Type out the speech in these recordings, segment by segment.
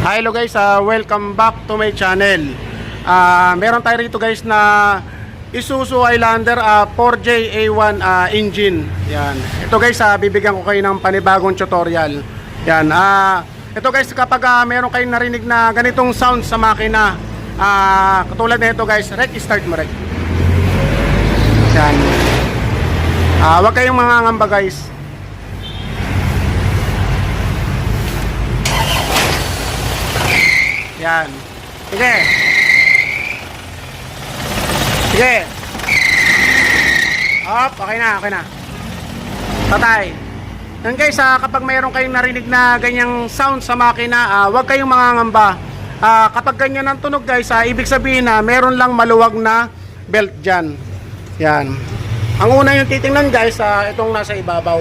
Hi, hello guys, welcome back to my channel. Meron tayo rito guys na Isuzu Highlander 4JA1 engine. Yan. Ito guys, bibigyan ko kayo ng panibagong tutorial. Yan. Ito guys, kapag meron kayong narinig na ganitong sound sa makina, katulad na ito guys, rec, start mo rec. Yan. Huwag kayong mangangamba guys. Yan. Sige. Sige. Up, okay na, okay na. Patay. Yan guys, kapag mayroon kayong narinig na ganyang sound sa makina, huwag kayong mangangamba. Kapag ganyan ang tunog guys, ibig sabihin na meron lang maluwag na belt dyan. Yan. Ang una yung titingnan guys, itong nasa ibabaw.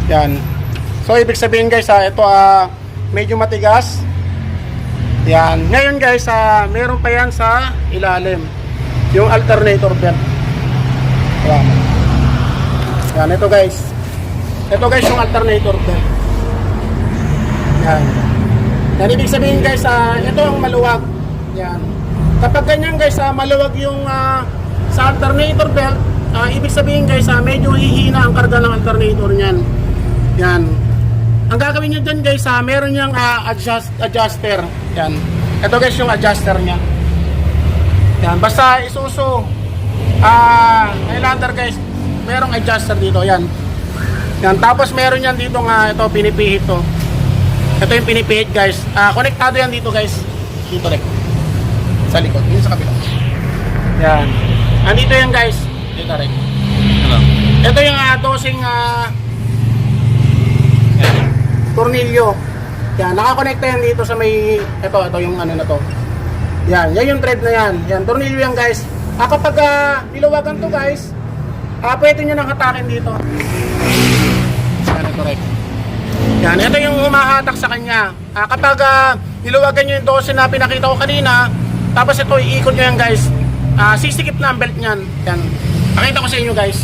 Yan. So ibig sabihin guys, ito medyo matigas. Yan. Ngayon guys, meron pa yan sa ilalim. Yung alternator belt. Yan. Yan, ito guys. Ito guys yung alternator belt. Yan. Yan, ibig sabihin guys, ito ang maluwag. Yan. Kapag ganyan guys, maluwag yung sa alternator belt, ibig sabihin guys, medyo hihina ang karga ng alternator niyan. Yan. Ang gagawin nyo dyan guys, meron niyang adjuster. Yan. Ito guys yung adjuster niya. Yan. Basta Isuzu Highlander guys, merong adjuster dito. Yan. Yan. Tapos meron yan dito nga, ito pinipihit to. Ito yung pinipihit guys. Konektado yan dito guys. Dito rin. Sa likod. Dito sa kabila. Yan. Andito yan guys. Dito rin. Hello. Ito yung dosing tornilyo. Yan, nakakonekta yan dito sa may ito yung ano na to. Yan yung thread na yan. Yan, tornilyo yan guys. Kapag niluwagan to guys, pwede nyo nang hatakin dito. Yan, ito right. Yan, ito yung humahatak sa kanya. Kapag niluwagan nyo yung 12 na pinakita ko kanina, tapos ito iikot nyo yan guys, sisikip na ang belt nyan. Yan, pakita ko sa inyo guys.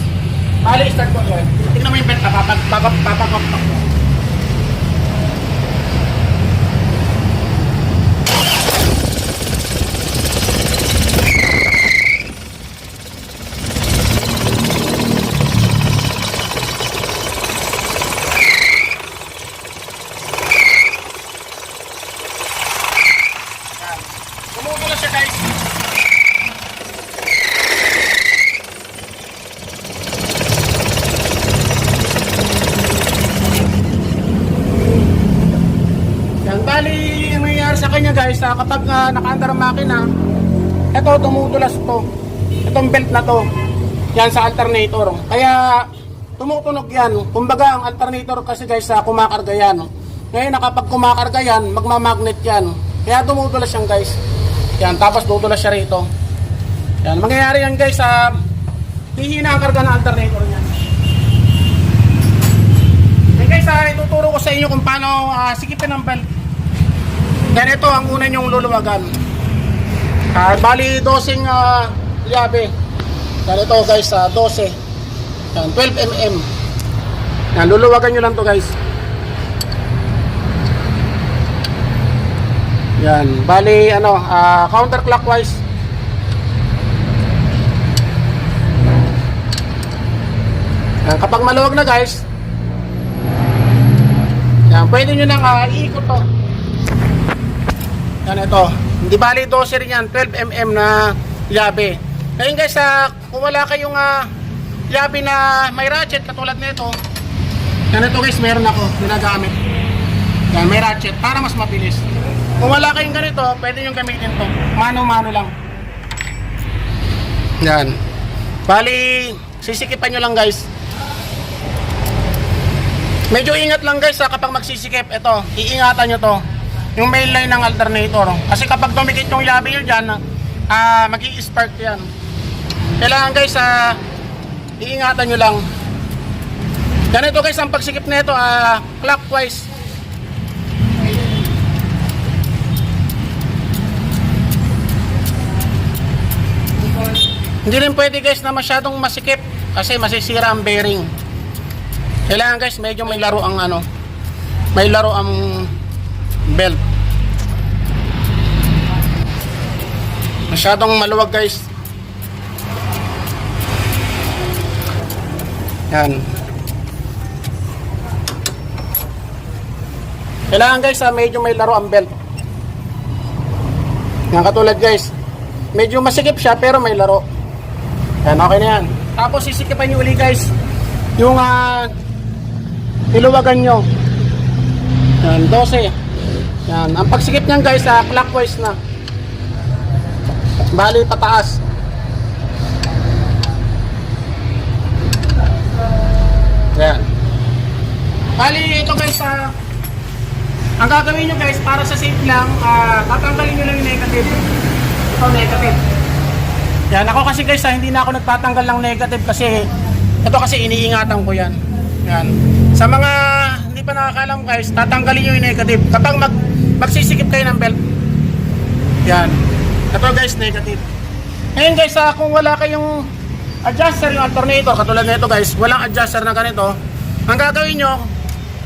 Bali, start ko yan. Tignan mo yung belt, papapak mo. Tumutulo siya guys. Yan, bali yung nangyayari sa kanya guys, kapag nakaandar ang makina, ito tumutulas to. Itong belt na to. Yan sa alternator. Kaya tumutunog yan. Kumbaga ang alternator kasi guys, kumakarga yan. Ngayon kapag kumakarga yan, magmamagnet yan. Kaya tumutulas yan guys. Yan, tapos tutulas siya rito. Yan, mangyayari yan guys, hihina ang karga ng alternator niya. Yan guys, ituturo ko sa inyo kung paano sikipin ang belt. Yan, ito ang una nyong luluwagan. Bali, 12 liabe. Yan, ito guys, 12. Yan, 12 mm. Yan, luluwagan nyo lang to guys. Yan, bali counterclockwise. Yan, kapag maluwag na guys, yan, pwede nyo nang iikot to. Yan, ito. Hindi bali 12 rin yan, 12 mm na liabe. Ngayon guys, kung wala kayong liabe na may ratchet katulad nito, yan, ito guys, meron ako ginagamit. Yan, may ratchet para mas mabilis. Kung wala kayong ganito, pwede nyo gamitin to. Mano-mano lang. Yan. Bali, sisikipan nyo lang guys. Medyo ingat lang guys kapag magsisikip. Ito, iingatan nyo to. Yung main line ng alternator. Kasi kapag dumikit yung labi nyo dyan, mag-i-spark yan. Kailangan guys, iingatan nyo lang. Ganito guys, ang pagsikip na ito, clockwise. Hindi rin pwede guys na masyadong masikip kasi masisira ang bearing. Kailangan guys medyo may laro ang belt. Masyadong maluwag guys. Yan. Kailangan guys medyo may laro ang belt. Yan katulad guys. Medyo masikip siya pero may laro. Yan, okay na yan. Tapos sisikipan nyo uli guys yung iluwagan nyo. Yan, 12. Yan, ang pagsikip nyan guys clockwise na. Bali pataas. Yan. Bali ito guys ang gagawin nyo guys para sa safe lang, tatanggalin nyo lang yung negative. Ito negative. Yan, ako kasi guys hindi na ako nagtatanggal ng negative kasi ito kasi iniingatan ko yan. Yan. Sa mga hindi pa nakakalam guys, tatanggalin nyo yung negative kapag magsisikip kayo ng belt. Yan. Ito guys, negative. Ngayon guys, kung wala kayong adjuster yung alternator, katulad nito guys, walang adjuster na ganito, ang gagawin nyo,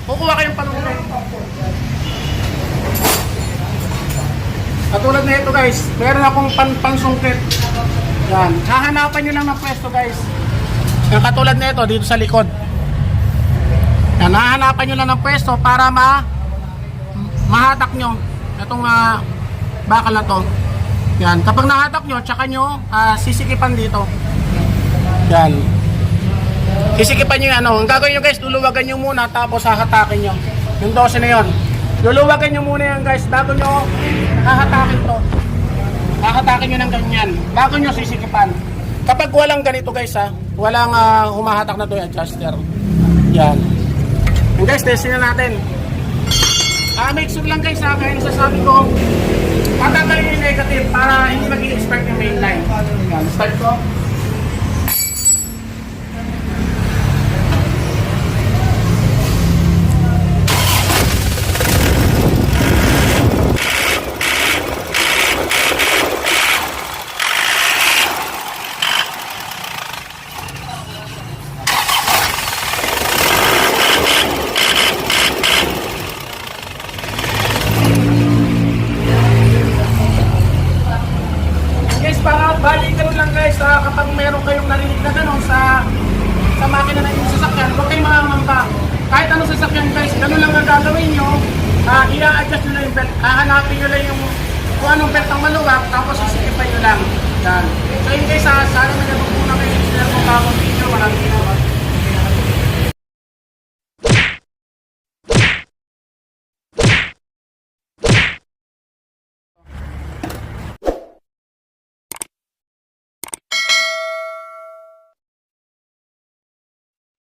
kukuha kayong panungkit. Katulad nito guys, meron akong pansungkit. Yan, hahanapan nyo lang ng pwesto guys. Yung katulad nito, dito sa likod. Yan, hahanapan nyo lang ng pwesto para mahatak nyo itong bakal na to. Yan, kapag nahatak nyo, tsaka nyo sisikipan dito. Yan. Sisikipan nyo yan. Ang gagawin nyo guys, luluwagan nyo muna tapos hahatakin nyo. Yung 12 na yun. Luluwagan nyo muna yan guys bago nyo hahatakin to. Hahatakin nyo ng ganyan bago nyo sisikipan. Kapag walang ganito guys walang humahatak na to yung adjuster. Yan. And guys, testing na natin. Make sure lang guys kaya nasasabi ko, patanggalin yung negative para hindi mag-i-expect yung main line. Yan, start ko. Bali, ganun lang guys, kapag meron kayong narinig na ganun sa makina na yung sasakyan, huwag kayong mamamba. Kahit anong sasakyan guys, ganun lang ang gagawin nyo, i-adjust nyo lang yung belt, hahanapin nyo lang yung kung anong belt ang maluwag, tapos sisikipan nyo lang. Yan. So yun guys, sana may natutunan kayo sa mga video, maraming